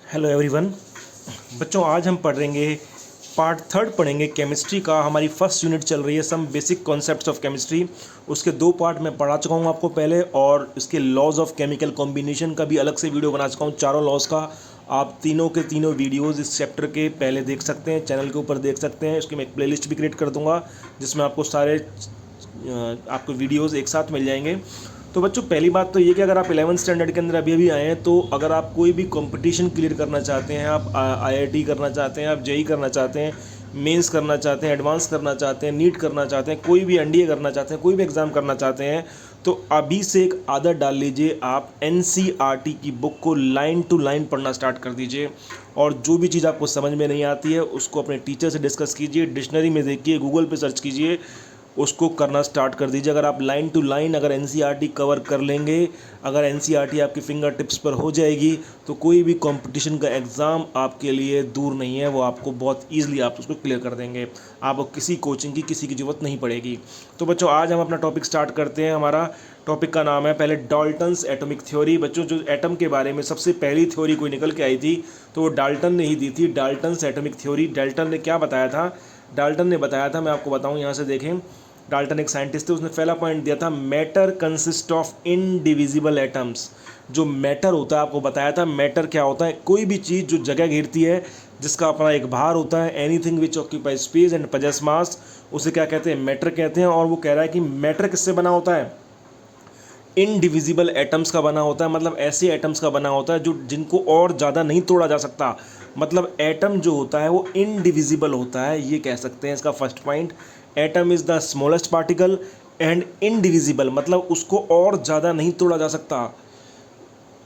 Hello everyone. बच्चों आज हम पढ़ेंगे पार्ट थर्ड पढ़ेंगे केमिस्ट्री का। हमारी फर्स्ट यूनिट चल रही है some basic concepts of chemistry. उसके दो पार्ट मैं पढ़ा चुका हूँ आपको पहले, और इसके लॉज ऑफ केमिकल कॉम्बिनेशन का भी अलग से वीडियो बना चुका हूँ। चारों लॉज का आप तीनों के तीनों वीडियोज़ इस चैप्टर के पहले देख सकते हैं, चैनल के ऊपर देख सकते हैं। इसकी मैं एक प्लेलिस्ट भी क्रिएट कर दूँगा जिसमें आपको सारे आपको वीडियोज़ एक साथ मिल जाएंगे। तो बच्चों पहली बात तो ये कि अगर आप 11th स्टैंडर्ड के अंदर अभी अभी आए हैं, तो अगर आप कोई भी कंपटीशन क्लियर करना चाहते हैं, आप आईआईटी करना चाहते हैं, आप जेई करना चाहते हैं, मेंस करना चाहते हैं, एडवांस करना चाहते हैं, नीट करना चाहते हैं, कोई भी एनडीए करना चाहते हैं, कोई भी एग्ज़ाम करना चाहते हैं, तो अभी से एक आदत डाल लीजिए। आप एनसीईआरटी की बुक को लाइन टू लाइन पढ़ना स्टार्ट कर दीजिए, और जो भी चीज़ आपको समझ में नहीं आती है उसको अपने टीचर से डिस्कस कीजिए, डिक्शनरी में देखिए, गूगल पे सर्च कीजिए, उसको करना स्टार्ट कर दीजिए। अगर आप लाइन टू लाइन अगर एनसीईआरटी कवर कर लेंगे, अगर एनसीईआरटी आपकी फिंगर टिप्स पर हो जाएगी, तो कोई भी कंपटीशन का एग्ज़ाम आपके लिए दूर नहीं है। वो आपको बहुत ईजिली आप उसको क्लियर कर देंगे। आपको किसी कोचिंग की किसी की ज़रूरत नहीं पड़ेगी। तो बच्चों आज हम अपना टॉपिक स्टार्ट करते हैं। हमारा टॉपिक का नाम है पहले डाल्टन्स एटॉमिक थ्योरी। बच्चों जो एटम के बारे में सबसे पहली थ्योरी कोई निकल के आई थी तो वो डाल्टन ने ही दी थी, डाल्टन्स एटॉमिक थ्योरी। डाल्टन ने क्या बताया था? डाल्टन ने बताया था, मैं आपको बताऊं, यहाँ से देखें। डाल्टन एक साइंटिस्ट थे, उसने पहला पॉइंट दिया था matter consist of indivisible atoms. जो मैटर होता है, आपको बताया था मैटर क्या होता है। कोई भी चीज़ जो जगह घेरती है, जिसका अपना एक भार होता है, anything which occupy space and possess mass, उसे क्या कहते हैं? मैटर कहते हैं। और वो कह रहा है कि मैटर किससे बना होता है? इनडिविजिबल एटम्स का बना होता है। मतलब ऐसे एटम्स का बना होता है जो जिनको और ज़्यादा नहीं तोड़ा जा सकता। मतलब एटम जो होता है वो इनडिविजिबल होता है, ये कह सकते हैं इसका first point. Atom is the smallest particle and indivisible, मतलब उसको और ज़्यादा नहीं तोड़ा जा सकता।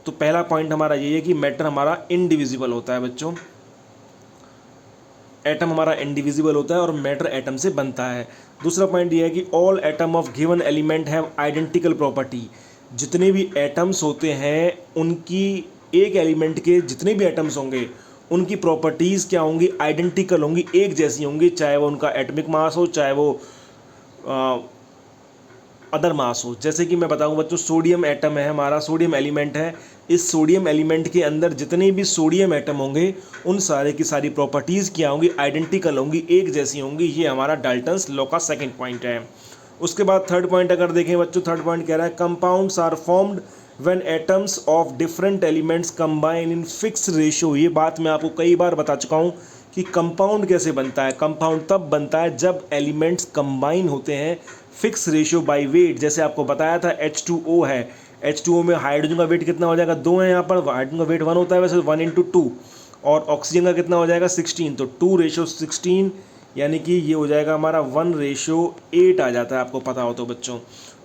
तो पहला पॉइंट हमारा ये है कि मैटर हमारा इनडिविजिबल होता है बच्चों। एटम हमारा इंडिविजिबल होता है और मैटर एटम से बनता है। दूसरा पॉइंट ये है कि all atom of given element have identical property. जितने भी एटम्स होते हैं उनकी, एक एलिमेंट के जितने भी एटम्स होंगे उनकी प्रॉपर्टीज़ क्या होंगी? आइडेंटिकल होंगी, एक जैसी होंगी, चाहे वो उनका एटॉमिक मास हो, चाहे वो अदर मास हो। जैसे कि मैं बताऊं बच्चों, सोडियम एटम है हमारा, सोडियम एलिमेंट है। इस सोडियम एलिमेंट के अंदर जितने भी सोडियम एटम होंगे उन सारे की सारी प्रॉपर्टीज़ क्या होंगी? आइडेंटिकल होंगी, एक जैसी होंगी। ये हमारा डाल्टन्स लॉ का सेकंड पॉइंट है। उसके बाद थर्ड पॉइंट अगर देखें बच्चों, थर्ड पॉइंट कह रहा है compounds are formed when atoms of different elements combine in fix ratio. ये बात मैं आपको कई बार बता चुका हूँ कि कंपाउंड कैसे बनता है। कंपाउंड तब बनता है जब एलिमेंट्स कंबाइन होते हैं फिक्स रेशियो बाय वेट। जैसे आपको बताया था H2O है, H2O में हाइड्रोजन का वेट कितना हो जाएगा? 2 है यहाँ पर, हाइड्रोजन का वेट 1 होता है वैसे 1/2, और ऑक्सीजन का कितना हो जाएगा? 16। तो 2:16, यानी कि ये हो जाएगा हमारा 1:8 आ जाता है, आपको पता हो तो बच्चों।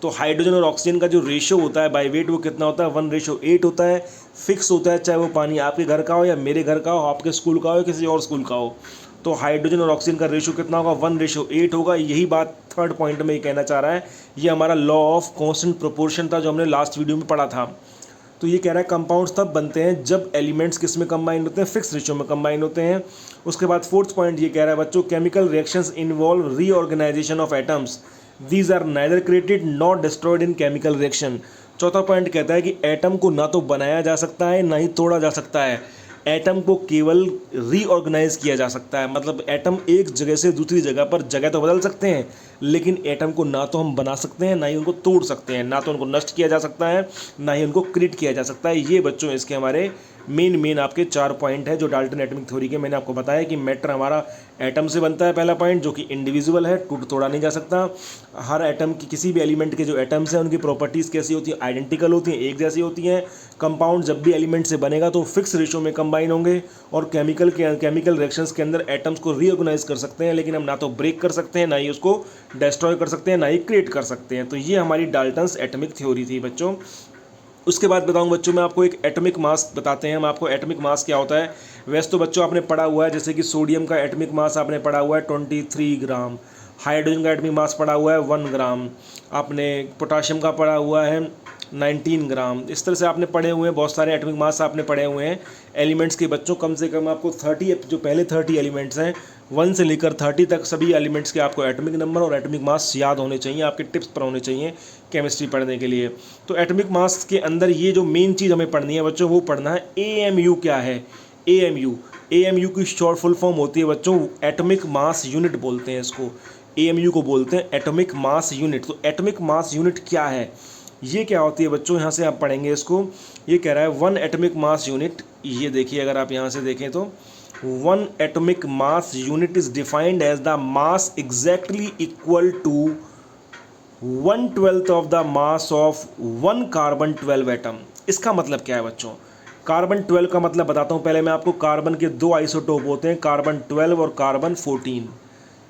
तो हाइड्रोजन और ऑक्सीजन का जो रेशियो होता है बाय वेट वो कितना होता है? 1:8 होता है, फिक्स होता है। चाहे वो पानी आपके घर का हो या मेरे घर का हो, आपके स्कूल का हो या किसी और स्कूल का हो, तो हाइड्रोजन और ऑक्सीजन का रेशियो कितना होगा? 1:8 होगा। यही बात थर्ड पॉइंट में ये कहना चाह रहा है। ये हमारा लॉ ऑफ कांस्टेंट प्रोपोर्शन था जो हमने लास्ट वीडियो में पढ़ा था। तो ये कह रहा है कंपाउंड्स तब बनते हैं जब एलिमेंट्स किस में कंबाइन होते हैं? फिक्स रेशियो में कंबाइन होते हैं। उसके बाद फोर्थ पॉइंट ये कह रहा है बच्चों, chemical reactions involve reorganisation of atoms, these are neither created not destroyed in chemical reaction. चौथा पॉइंट कहता है कि एटम को ना तो बनाया जा सकता है ना ही तोड़ा जा सकता है, एटम को केवल रीऑर्गेनाइज किया जा सकता है। मतलब एटम एक जगह से दूसरी जगह पर जगह तो बदल सकते हैं, लेकिन एटम को ना तो हम बना सकते हैं ना ही उनको तोड़ सकते हैं, ना तो उनको नष्ट किया जा सकता है ना ही उनको क्रिएट किया जा सकता है। ये बच्चों इसके हमारे मेन आपके 4 पॉइंट है जो डाल्टन एटॉमिक थ्योरी के। मैंने आपको बताया कि मैटर हमारा एटम से बनता है, पहला पॉइंट, जो कि इंडिविजुअल है, तोड़ा नहीं जा सकता। हर एटम की, किसी भी एलिमेंट के जो एटम्स हैं उनकी प्रॉपर्टीज़ कैसी होती है? आइडेंटिकल होती हैं, एक जैसी होती हैं। कंपाउंड जब भी एलिमेंट से बनेगा तो फिक्स रेशियो में कंबाइन होंगे, और केमिकल रिएक्शंस के अंदर एटम्स को रीऑर्गेनाइज कर सकते हैं, लेकिन हम ना तो ब्रेक कर सकते हैं, ना ही उसको डिस्ट्रॉय कर सकते हैं, ना ही क्रिएट कर सकते हैं। तो ये हमारी डाल्टन्स एटॉमिक थ्योरी थी बच्चों। उसके बाद बताऊं बच्चों, मैं आपको एक एटॉमिक मास बताते हैं हम आपको। एटॉमिक मास क्या होता है? वैसे तो बच्चों आपने पढ़ा हुआ है, जैसे कि सोडियम का एटॉमिक मास आपने पढ़ा हुआ है 23 ग्राम, हाइड्रोजन का एटॉमिक मास पढ़ा हुआ है 1 ग्राम, आपने पोटाशियम का पढ़ा हुआ है 19 ग्राम। इस तरह से आपने पढ़े हुए हैं, बहुत सारे एटॉमिक मास आपने पढ़े हुए हैं एलिमेंट्स के बच्चों। कम से कम आपको 30, जो पहले 30 एलिमेंट्स हैं 1 से लेकर 30 तक, सभी एलिमेंट्स के आपको एटॉमिक नंबर और एटॉमिक मास याद होने चाहिए, आपके टिप्स पर होने चाहिए केमिस्ट्री पढ़ने के लिए। तो एटॉमिक मास के अंदर ये जो मेन चीज़ हमें पढ़नी है बच्चों, वो पढ़ना है AMU क्या है। AMU की शॉर्ट फुल फॉर्म होती है बच्चों एटॉमिक मास यूनिट बोलते हैं इसको। AMU को बोलते हैं एटॉमिक मास यूनिट। तो एटॉमिक मास यूनिट क्या है, ये क्या होती है बच्चों, यहाँ से आप पढ़ेंगे इसको। ये कह रहा है 1 एटॉमिक मास यूनिट, ये देखिए अगर आप यहाँ से देखें तो 1 atomic mass unit is defined as the mass exactly equal to 1/12 of the mass of 1 carbon 12 atom. इसका मतलब क्या है बच्चों, कार्बन 12 का मतलब बताता हूँ पहले मैं आपको। कार्बन के 2 आइसोटोप होते हैं, कार्बन 12 और कार्बन 14।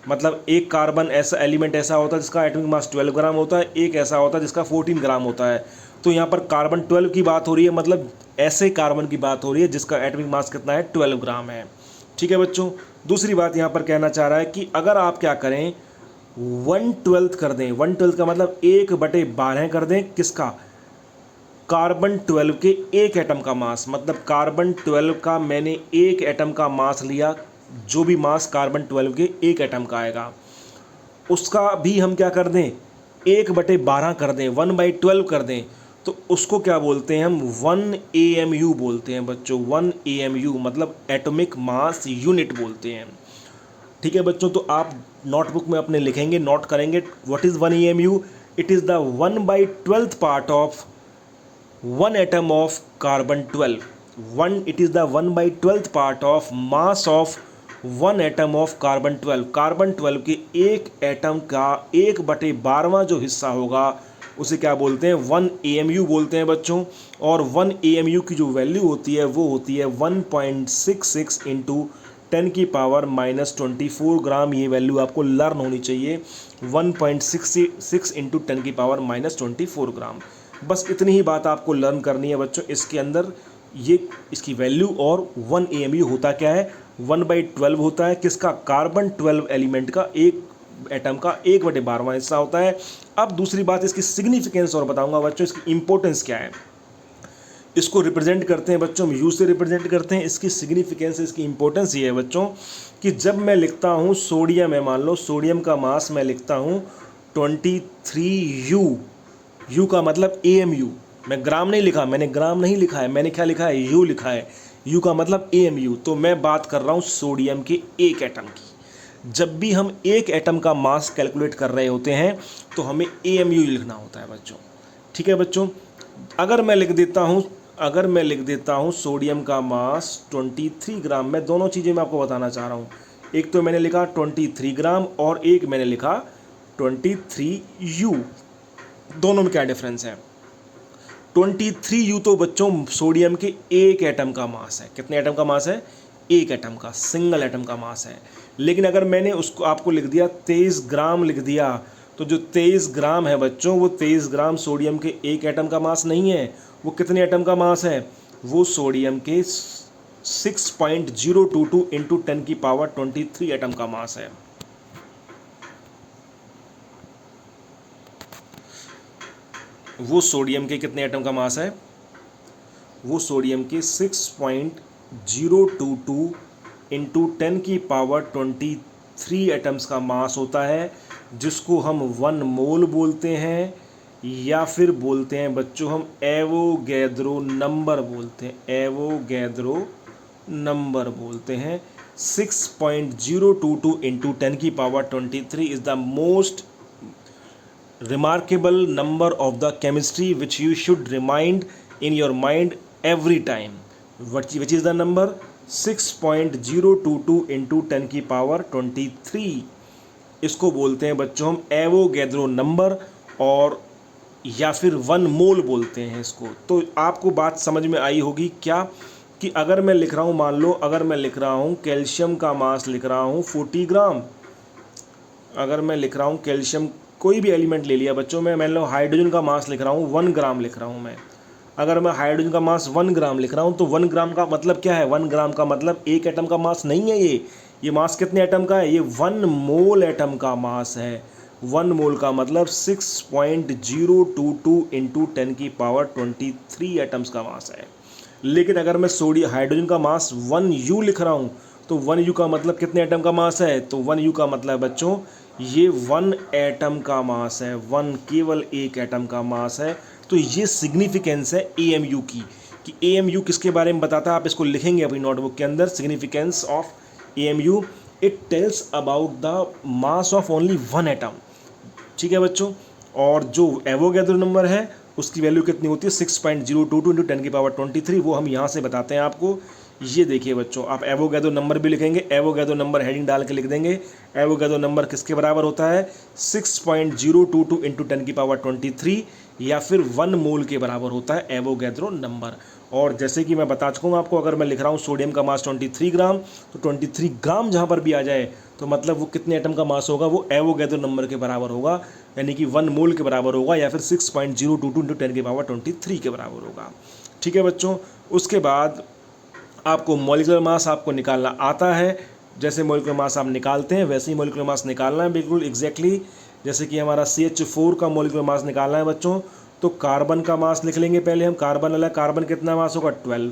मतलब एक कार्बन ऐसा एलिमेंट ऐसा होता है जिसका एटॉमिक मास 12 ग्राम होता है, एक ऐसा होता है जिसका 14 ग्राम होता है। तो यहाँ पर कार्बन 12 की बात हो रही है, मतलब ऐसे कार्बन की बात हो रही है जिसका एटॉमिक मास कितना है, 12 ग्राम है। ठीक है बच्चों। दूसरी बात यहाँ पर कहना चाह रहा है कि अगर आप क्या करें 1/12 कर दें, 1/12 का मतलब 1/12 कर दें किसका, कार्बन 12 के एक एटम का मास। मतलब कार्बन 12 का मैंने एक एटम का मास लिया, जो भी मास कार्बन 12 के एक एटम का आएगा उसका भी हम क्या कर दें 1/12 कर दें, 1/12 कर दें, तो उसको क्या बोलते हैं हम 1 AMU बोलते हैं बच्चों। 1 AMU मतलब एटॉमिक मास यूनिट बोलते हैं। ठीक है बच्चों, तो आप नोटबुक में अपने लिखेंगे, नोट करेंगे what is 1 AMU। It is the 1/12 part of 1 atom of carbon 12। It is the 1/12 part of mass of 1 atom of carbon 12। Carbon 12 के एक एटम का 1/12वां जो हिस्सा होगा उसे क्या बोलते हैं 1 AMU बोलते हैं बच्चों। और 1 AMU की जो वैल्यू होती है वो होती है 1.66 इंटू 10⁻⁻24 ग्राम। ये वैल्यू आपको लर्न होनी चाहिए, 1.66 इंटू 10⁻⁻24 ग्राम। बस इतनी ही बात आपको लर्न करनी है बच्चों। इसके अंदर ये इसकी वैल्यू और 1 AMU होता क्या है, 1/12 होता है किसका, कार्बन 12 एलिमेंट का एक एटम का 1/12वां हिस्सा होता है। अब दूसरी बात इसकी सिग्निफिकेंस और बताऊंगा बच्चों, इसकी इंपॉर्टेंस क्या है। इसको रिप्रेजेंट करते हैं बच्चों, हम यू से रिप्रेजेंट करते हैं। इसकी सिग्निफिकेंस, इसकी इंपॉर्टेंस ये है बच्चों कि जब मैं लिखता हूँ सोडियम है, मान लो सोडियम का मास मैं लिखता हूँ 23U। यू का मतलब AMU, मैं ग्राम नहीं लिखा, मैंने ग्राम नहीं लिखा है, मैंने क्या लिखा है यू लिखा है। यू का मतलब AMU। तो मैं बात कर रहा हूँ सोडियम के एक एटम की। जब भी हम एक एटम का मास कैलकुलेट कर रहे होते हैं तो हमें AMU लिखना होता है बच्चों। ठीक है बच्चों। अगर मैं लिख देता हूँ सोडियम का मास 23 ग्राम, मैं दोनों चीज़ें मैं आपको बताना चाह रहा हूँ। एक तो मैंने लिखा 23 ग्राम और एक मैंने लिखा 23U। दोनों में क्या डिफरेंस है, 23U तो बच्चों सोडियम के एक एटम का मास है। कितने एटम का मास है, एक एटम का, सिंगल एटम का मास है। लेकिन अगर मैंने उसको आपको लिख दिया 23 ग्राम लिख दिया, तो जो 23 ग्राम है बच्चों वो 23 ग्राम सोडियम के एक एटम का मास नहीं है। वो कितने एटम का मास है, वो सोडियम के 6.022 इंटू 10⁻23 एटम का मास है। वो सोडियम के कितने एटम का मास है, वो सोडियम के 6.022 इंटू 10⁻23 एटम्स का मास होता है, जिसको हम 1 मोल बोलते हैं या फिर बोलते हैं बच्चों हम एवोगैद्रो नंबर बोलते हैं। एवोगैद्रो नंबर बोलते हैं। 6.022 into 10⁻23 is the most remarkable number of the chemistry which you should remind in your mind every time, which is the number 6.022 into 10⁻23। इसको बोलते हैं बच्चों हम एवोगैद्रो नंबर और या फिर 1 मोल बोलते हैं इसको। तो आपको बात समझ में आई होगी क्या, कि अगर मैं लिख रहा हूँ, मान लो अगर मैं लिख रहा हूँ कैल्शियम का मास लिख रहा हूँ 40 ग्राम। अगर मैं लिख रहा हूँ कैल्शियम, कोई भी एलिमेंट ले लिया बच्चों, मैं मान लो हाइड्रोजन का मास लिख रहा हूँ 1 ग्राम लिख रहा हूँ मैं। अगर मैं हाइड्रोजन का मास 1 ग्राम लिख रहा हूँ तो 1 ग्राम का मतलब क्या है, 1 ग्राम का मतलब एक एटम का मास नहीं है। ये मास कितने एटम का है, ये 1 मोल एटम का मास है। 1 मोल का मतलब 6.022 इंटू 10⁻23 एटम्स का मास है। लेकिन अगर मैं हाइड्रोजन का मास 1U लिख रहा हूँ तो 1U का मतलब कितने एटम का मास है, तो 1U का मतलब बच्चों ये 1 एटम का मास है, 1 केवल एक एटम का मास है। तो ये सिग्निफिकेंस है AMU की, कि AMU किसके बारे में बताता है, आप इसको लिखेंगे अपनी नोटबुक के अंदर। Significance of AMU, it tells about the mass of only one atom. ठीक है बच्चों, और जो एवोगैड्रो नंबर है उसकी वैल्यू कितनी होती है 6.022 इंटू 10⁻23, वो हम यहाँ से बताते हैं आपको। ये देखिए बच्चों, आप एवोगैड्रो नंबर भी लिखेंगे, एवोगैड्रो नंबर हेडिंग डाल के लिख देंगे। एवोगैड्रो नंबर किसके बराबर होता है 6.022 इंटू 10⁻23, या फिर 1 मोल के बराबर होता है एवोगैड्रो नंबर। और जैसे कि मैं बता चुका हूँ आपको, अगर मैं लिख रहा हूँ सोडियम का मास 23 ग्राम, तो 23 ग्राम जहाँ पर भी आ जाए तो मतलब वो कितने एटम का मास होगा, वो एवोगैड्रो नंबर के बराबर होगा, यानी कि 1 मोल के बराबर होगा, या फिर 6.022 इंटू 10⁻23 के बराबर होगा। ठीक है बच्चों, उसके बाद आपको मॉलिक्यूलर मास आपको निकालना आता है। जैसे मॉलिक्यूलर मास आप निकालते हैं वैसे ही मॉलिक्यूलर मास निकालना है, बिल्कुल एग्जैक्टली। जैसे कि हमारा CH4 का मॉलिक्यूलर मास निकालना है बच्चों, तो कार्बन का मास लिख लेंगे पहले हम। कार्बन अलग, कार्बन कितना मास होगा 12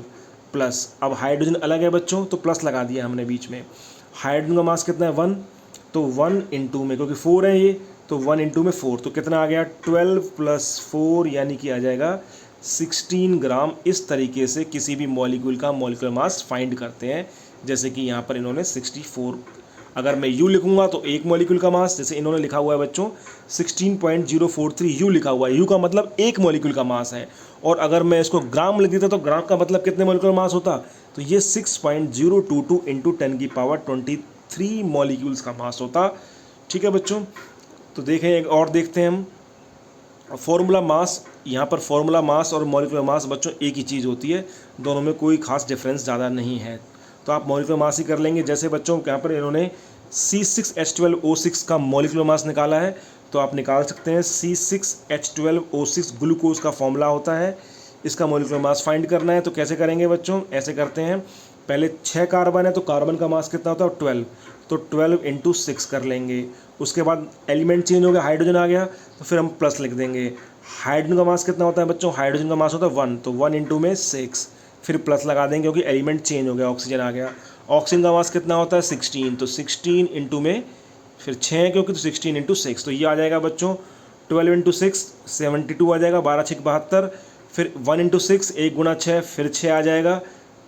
प्लस। अब हाइड्रोजन अलग है बच्चों, तो प्लस लगा दिया हमने बीच में। हाइड्रोजन का मास कितना है 1, तो 1 इंटू में, क्योंकि 4 है ये, तो 1 इंटू में 4, तो कितना आ गया 12 प्लस 4, यानी कि आ जाएगा 16 ग्राम। इस तरीके से किसी भी मॉलिक्यूल का मॉलिक्यूलर मास फाइंड करते हैं। जैसे कि यहाँ पर इन्होंने 64, अगर मैं U लिखूंगा तो एक मॉलिक्यूल का मास, जैसे इन्होंने लिखा हुआ है बच्चों 16.043 U लिखा हुआ है, U का मतलब एक मॉलिक्यूल का मास है। और अगर मैं इसको ग्राम लिख देता तो ग्राम का मतलब कितने मॉलिक्यूलर मास होता, तो ये 6.022 इंटू 10⁻23 मॉलिक्यूल्स का मास होता। ठीक है बच्चों, तो देखें एक और देखते हैं हम फॉर्मूला मास। यहाँ पर फॉर्मूला मास और मॉलिक्यूलर मास बच्चों एक ही चीज़ होती है, दोनों में कोई खास डिफरेंस ज़्यादा नहीं है, तो आप मॉलिक्यूलर मास ही कर लेंगे। जैसे बच्चों यहाँ पर इन्होंने C6H12O6 का मॉलिक्यूलर मास निकाला है, तो आप निकाल सकते हैं C6H12O6 ग्लूकोज का फॉर्मूला होता है, इसका मॉलिक्यूलर मास फाइंड करना है। तो कैसे करेंगे बच्चों, ऐसे करते हैं, पहले 6 कार्बन है तो कार्बन का मास कितना होता है 12, तो 12 इंटू 6 कर लेंगे। उसके बाद एलिमेंट चेंज हो गया, हाइड्रोजन आ गया, तो फिर हम प्लस लिख देंगे। हाइड्रोजन का मास कितना होता है बच्चों, हाइड्रोजन का मास होता है 1, तो 1 इंटू में 6, फिर प्लस लगा देंगे क्योंकि एलिमेंट चेंज हो गया, ऑक्सीजन आ गया। ऑक्सीजन का मास कितना होता है 16, तो 16 इंटू में फिर 6 क्योंकि, तो 16 इंटू 6, तो ये आ जाएगा बच्चों 12 इंटू 6 72 आ जाएगा, 12 6 72, फिर 1 इंटू 6 1 गुना 6, फिर 6 आ जाएगा,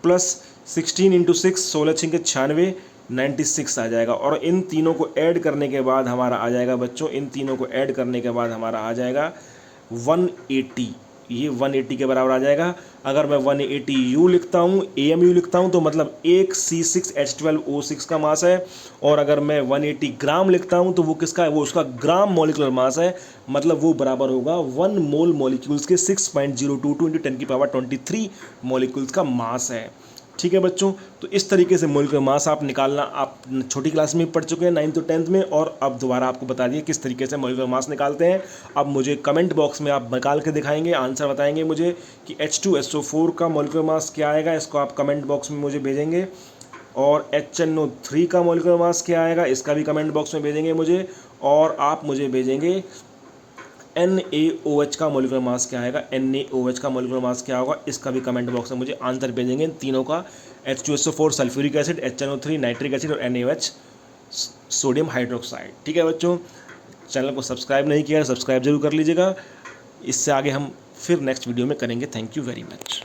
प्लस 16 इंटू 6 16 6 96 96 आ जाएगा। और इन तीनों को ऐड करने के बाद हमारा आ जाएगा बच्चों, इन तीनों को ऐड करने के बाद हमारा आ जाएगा 180, ये 180 के बराबर आ जाएगा। अगर मैं 180 U लिखता हूँ, AMU लिखता हूँ, तो मतलब एक C6H12O6 का मास है। और अगर मैं 180 ग्राम लिखता हूँ तो वो किसका है, वो उसका ग्राम मॉलिक्यूलर मास है, मतलब वो बराबर होगा 1 मोल मॉलिक्यूल्स के 6.022 इंटू 10⁻23 मॉलिक्यूल्स का मास है। ठीक है बच्चों, तो इस तरीके से मॉलिक्यूलर मास आप निकालना, आप छोटी क्लास में पढ़ चुके हैं 9th और 10th में, और अब दोबारा आपको बता दिए किस तरीके से मॉलिक्यूलर मास निकालते हैं। अब मुझे कमेंट बॉक्स में आप निकाल के दिखाएंगे, आंसर बताएंगे मुझे कि H2SO4 का मॉलिक्यूलर मास क्या आएगा, इसको आप कमेंट बॉक्स में मुझे भेजेंगे। और HNO3 का मॉलिक्यूलर मास क्या आएगा, इसका भी कमेंट बॉक्स में भेजेंगे मुझे। और आप मुझे भेजेंगे NaOH का मॉलिक्यूलर मास क्या आएगा, NaOH का मॉलिक्यूलर मास क्या होगा, इसका भी कमेंट बॉक्स में मुझे आंसर भेजेंगे इन तीनों का। H2SO4 sulphuric acid, HNO3 nitric acid, और NaOH सोडियम हाइड्रोक्साइड। ठीक है बच्चों, चैनल को सब्सक्राइब नहीं किया, सब्सक्राइब जरूर कर लीजिएगा। इससे आगे हम फिर नेक्स्ट वीडियो में करेंगे। Thank you very much.